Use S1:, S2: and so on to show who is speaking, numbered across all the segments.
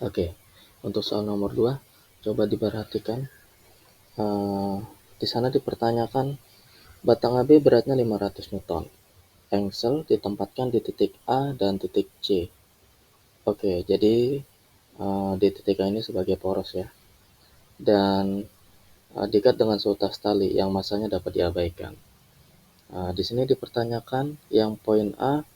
S1: Oke, untuk soal nomor 2, coba diperhatikan. Eh, di sana dipertanyakan batang AB beratnya 500 Newton. Engsel ditempatkan di titik A dan titik C. Oke, jadi di titik A ini sebagai poros ya. Dan diikat dengan seutas tali yang masanya dapat diabaikan. Di sini dipertanyakan yang poin A,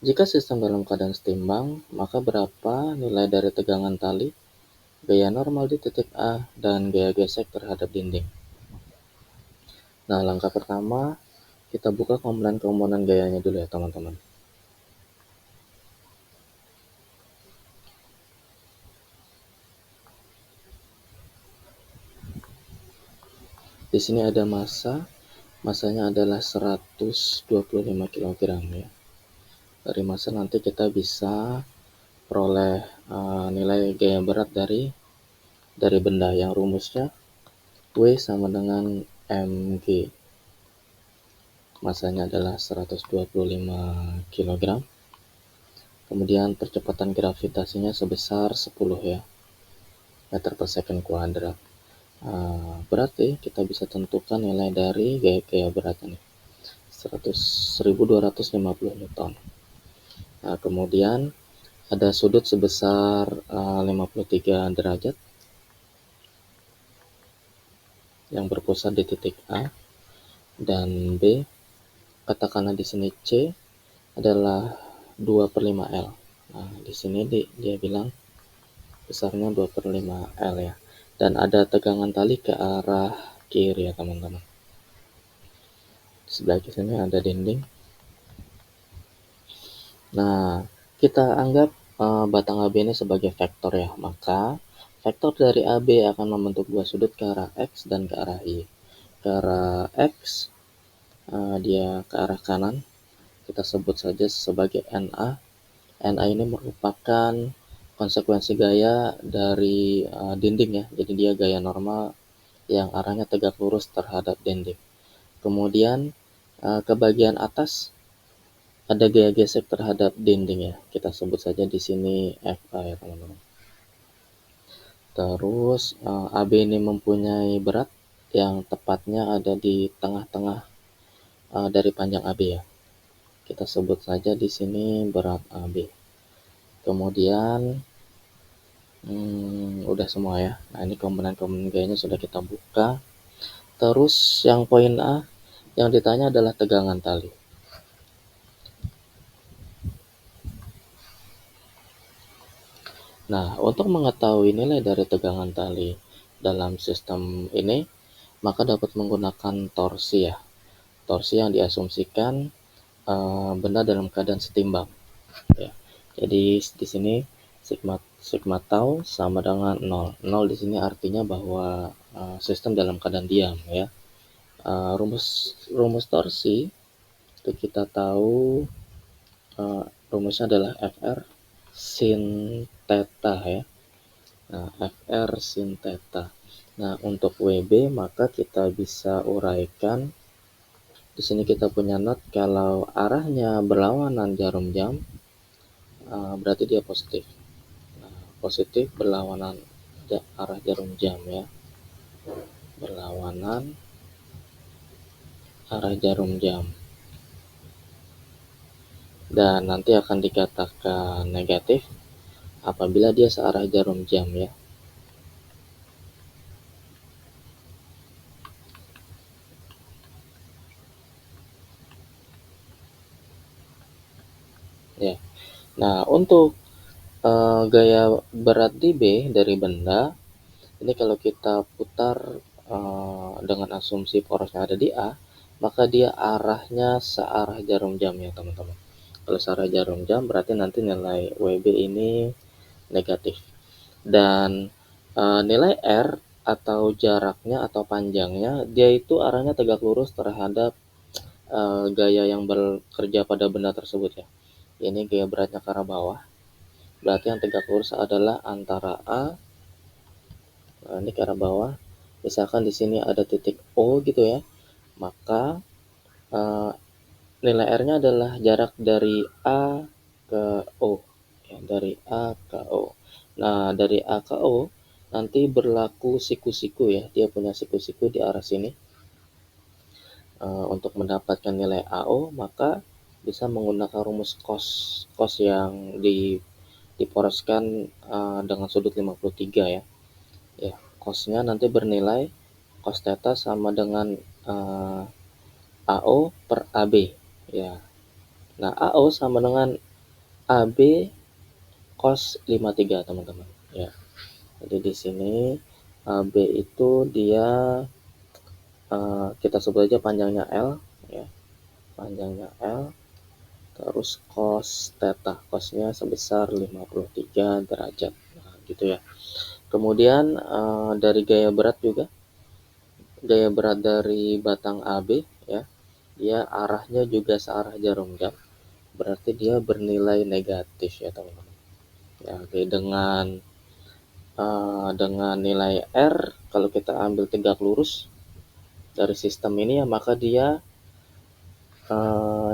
S1: jika sistem dalam keadaan setimbang, maka berapa nilai dari tegangan tali, gaya normal di titik A, dan gaya gesek terhadap dinding. Nah, langkah pertama, kita buka komponen-komponen gayanya dulu ya teman-teman. Di sini ada masanya adalah 125 kg ya. Dari massa nanti kita bisa peroleh nilai gaya berat dari benda yang rumusnya W sama dengan mg. Masanya adalah 125 kg. Kemudian percepatan gravitasinya sebesar 10 ya, meter per second kuadrat. Berarti kita bisa tentukan nilai dari gaya berat ini 1250 Newton. Nah, kemudian ada sudut sebesar 53 derajat yang berpusat di titik A, dan B, katakanlah di sini C adalah 2/5 L. Nah, di sini dia bilang besarnya 2/5 L ya. Dan ada tegangan tali ke arah kiri ya teman-teman. Sebelah sini ada dinding. Nah, kita anggap batang AB ini sebagai vektor ya. Maka vektor dari AB akan membentuk dua sudut ke arah X dan ke arah Y. Ke arah X dia ke arah kanan, kita sebut saja sebagai NA. NA ini merupakan konsekuensi gaya dari dinding ya. Jadi dia gaya normal yang arahnya tegak lurus terhadap dinding. Kemudian ke bagian atas ada gaya gesek terhadap dinding ya. Kita sebut saja di sini FA ya teman-teman. Terus AB ini mempunyai berat yang tepatnya ada di tengah-tengah dari panjang AB ya. Kita sebut saja di sini berat AB. Kemudian udah semua ya. Nah, ini komponen-komponen gayanya sudah kita buka. Terus yang poin A yang ditanya adalah tegangan tali. Nah, untuk mengetahui nilai dari tegangan tali dalam sistem ini, maka dapat menggunakan torsi ya. Torsi yang diasumsikan benda dalam keadaan setimbang ya. Jadi di sini sigma tau sama dengan 0. 0 di sini artinya bahwa sistem dalam keadaan diam ya. Rumus torsi itu kita tahu rumusnya adalah Fr sin theta ya. Nah, Fr sin theta. Nah, untuk Wb maka kita bisa uraikan. Di sini kita punya not kalau arahnya berlawanan jarum jam, berarti dia positif. Nah, positif berlawanan arah jarum jam ya. Berlawanan arah jarum jam. Dan nanti akan dikatakan negatif apabila dia searah jarum jam ya. Ya. Nah, untuk gaya berat di B dari benda, ini kalau kita putar dengan asumsi porosnya ada di A, maka dia arahnya searah jarum jam ya teman-teman. Kalau searah jarum jam berarti nanti nilai WB ini negatif. Dan nilai R atau jaraknya atau panjangnya, dia itu arahnya tegak lurus terhadap gaya yang bekerja pada benda tersebut ya. Ini gaya beratnya ke arah bawah. Berarti yang tegak lurus adalah antara A, nah ini ke arah bawah. Misalkan di sini ada titik O gitu ya, maka nilai R-nya adalah jarak dari A ke O, ya, dari A ke O. Nah, dari A ke O nanti berlaku siku-siku ya, dia punya siku-siku di arah sini. Untuk mendapatkan nilai AO, maka bisa menggunakan rumus cos. Cos yang diporoskan dengan sudut 53 ya. Ya, cosnya nanti bernilai cos theta sama dengan AO per AB ya. Nah, AO sama dengan AB cos 53 teman-teman ya. Jadi di sini AB itu dia kita sebut aja panjangnya L ya. Panjangnya L, terus cos theta, cosnya sebesar 53 derajat. Nah, gitu ya. Kemudian dari gaya berat juga, gaya berat dari batang AB ya, dia arahnya juga searah jarum jam, berarti dia bernilai negatif ya teman-teman. Ya, oke. Dengan nilai R, kalau kita ambil tegak lurus dari sistem ini ya, maka dia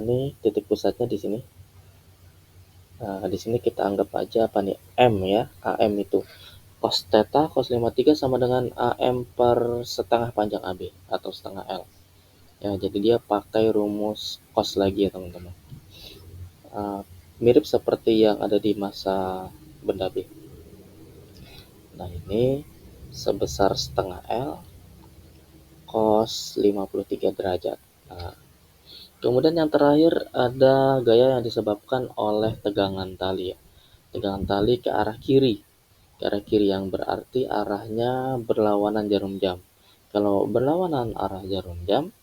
S1: ini titik pusatnya di sini. Nah, di sini kita anggap aja apa nih? M ya. AM itu cos theta cos 53 sama dengan AM per setengah panjang AB atau setengah L. Ya, jadi dia pakai rumus cos lagi ya teman-teman. Mirip seperti yang ada di masa benda B. Nah, ini sebesar setengah L cos 53 derajat. Nah, kemudian yang terakhir ada gaya yang disebabkan oleh tegangan tali ya. Tegangan tali ke arah kiri. Ke arah kiri yang berarti arahnya berlawanan jarum jam. Kalau berlawanan arah jarum jam,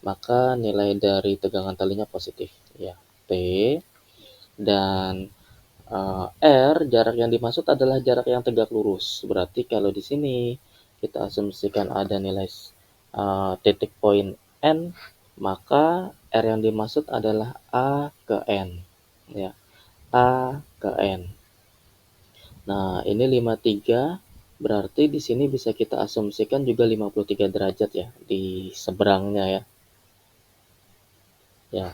S1: maka nilai dari tegangan talinya positif ya. P dan R, jarak yang dimaksud adalah jarak yang tegak lurus. Berarti kalau di sini kita asumsikan ada nilai titik poin N, maka R yang dimaksud adalah A ke N ya. A ke N. Nah, ini 53, berarti di sini bisa kita asumsikan juga 53 derajat ya di seberangnya ya. Ya.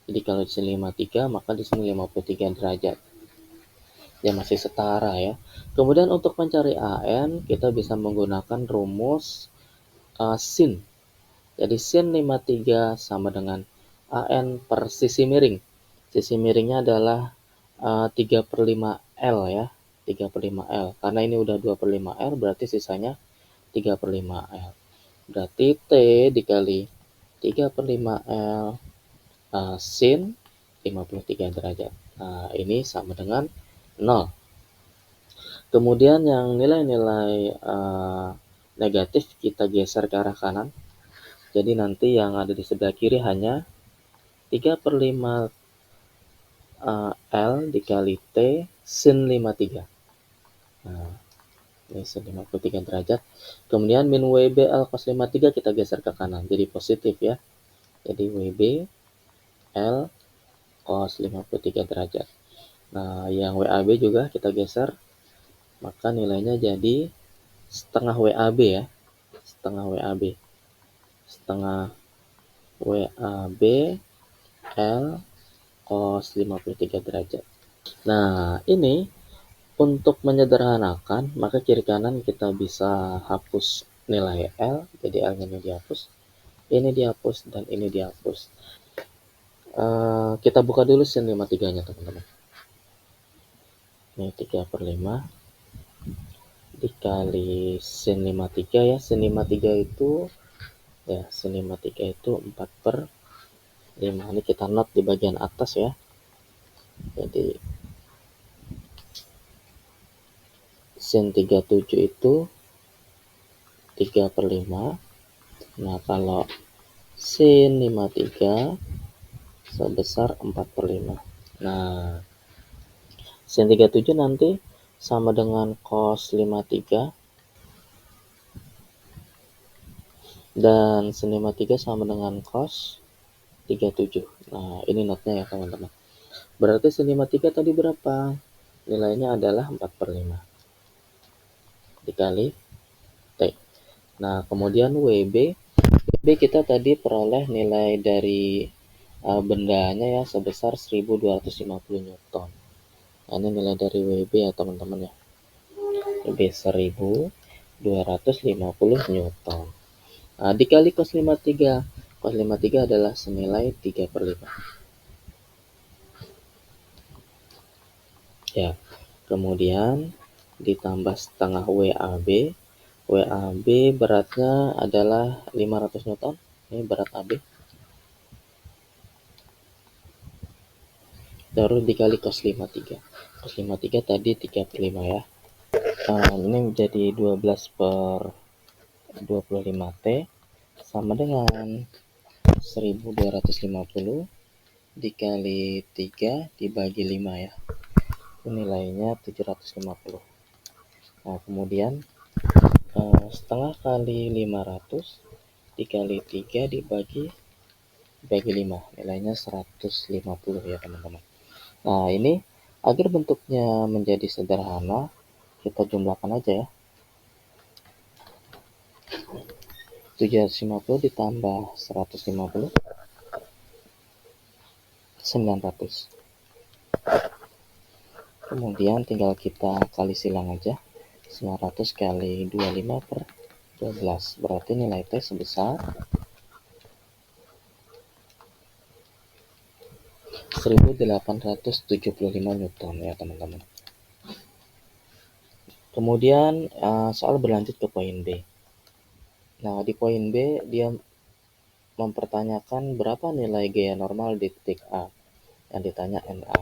S1: Jadi kalau di sini 53, maka di sini 53 derajat. Ya masih setara ya. Kemudian untuk mencari AN, kita bisa menggunakan rumus sin. Jadi sin 53 sama dengan AN per sisi miring. Sisi miringnya adalah 3/5 L ya. 3/5 L. Karena ini udah 2/5 L, berarti sisanya 3/5 L. Berarti T dikali 3/5 L sin 53 derajat. Nah, ini sama dengan 0. Kemudian yang nilai-nilai negatif kita geser ke arah kanan. Jadi nanti yang ada di sebelah kiri hanya 3/5 L dikali T sin 53. Nah, ini sin 53 derajat. Kemudian min WB L cos 53 kita geser ke kanan. Jadi positif ya. Jadi WB L cos 53 derajat. Nah, yang WAB juga kita geser. Maka nilainya jadi setengah WAB ya. Setengah WAB. Setengah WAB L cos 53 derajat. Nah, ini untuk menyederhanakan, maka kiri kanan kita bisa hapus nilai L, jadi L-nya ini dihapus, ini dihapus, dan ini dihapus. Kita buka dulu sin 53-nya teman-teman. Ini 3/5 dikali sin 53 ya. Sin 53 itu ya, sin 53 itu 4/5. Ini kita note di bagian atas ya. Jadi sin 37 itu 3/5. Nah, kalau sin 53 sebesar 4/5. Nah, sin 37 nanti sama dengan cos 53 dan sin 53 sama dengan cos 37. Nah, ini notnya ya teman-teman. Berarti sin 53 tadi berapa? Nilainya adalah 4/5 dikali T. Nah, kemudian WB kita tadi peroleh nilai dari bendanya ya sebesar 1250 Newton. Nah, ini nilai dari WB ya teman-teman ya. B 1250 Newton. Nah, dikali cos 53. Cos 53 adalah senilai 3/5. Ya, kemudian ditambah setengah WAB. WAB beratnya adalah 500 Newton. Ini berat AB. Terus dikali cos 53. Cos 53 tadi 3/5 ya. Ini menjadi 12/25 T sama dengan 1250 dikali 3 dibagi 5 ya. Nilainya 750. Nah, kemudian setengah kali 500 dikali 3 dibagi 5, nilainya 150 ya teman-teman. Nah, ini agar bentuknya menjadi sederhana, kita jumlahkan aja ya. 750 ditambah 150, 900. Kemudian tinggal kita kali silang aja. 900 kali 25/12. Berarti nilai T sebesar 1875 Newton ya teman-teman. Kemudian soal berlanjut ke poin B. Nah, di poin B dia mempertanyakan berapa nilai gaya normal di titik A yang ditanya NA.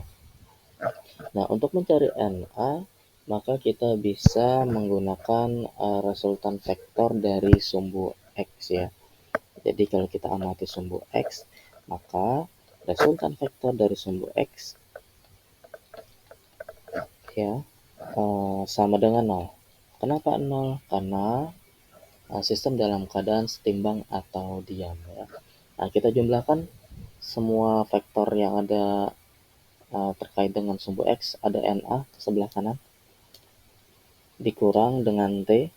S1: Nah, untuk mencari NA, maka kita bisa menggunakan resultan vektor dari sumbu X ya. Jadi kalau kita amati sumbu X, maka resultan vektor dari sumbu X ya sama dengan 0. Kenapa 0? Karena sistem dalam keadaan setimbang atau diam ya. Nah, kita jumlahkan semua vektor yang ada terkait dengan sumbu X, ada NA ke sebelah kanan, dikurang dengan T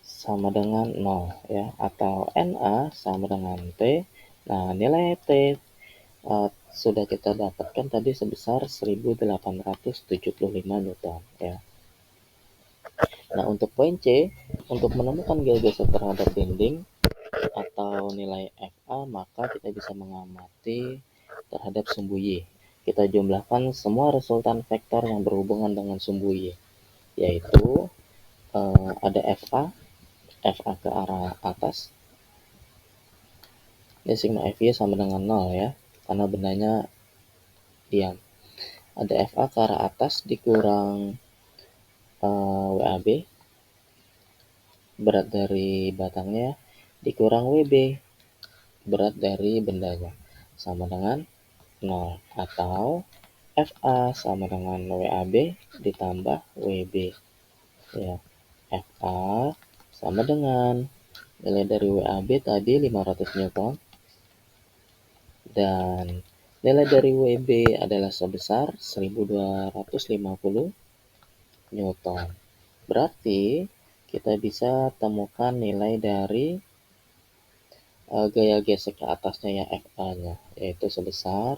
S1: sama dengan 0 ya, atau NA sama dengan T. Nah, nilai T sudah kita dapatkan tadi sebesar 1875 Newton ya. Nah, untuk poin C, untuk menemukan geogesek terhadap dinding atau nilai FA, maka kita bisa mengamati terhadap sumbu Y. Kita jumlahkan semua resultan vektor yang berhubungan dengan sumbu Y, yaitu ada FA ke arah atas. Ini sigma FY sama dengan 0 ya, karena bendanya diam. Ada FA ke arah atas dikurang WAB, berat dari batangnya, dikurang WB, berat dari bendanya, sama dengan 0. Atau FA sama dengan WAB ditambah WB ya. FA sama dengan nilai dari WAB tadi 500 Newton dan nilai dari WB adalah sebesar 1250 Newton. Berarti kita bisa temukan nilai dari gaya gesek ke atasnya ya, FA-nya, yaitu sebesar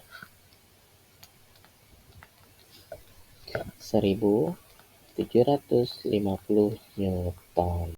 S1: 1750 Newton.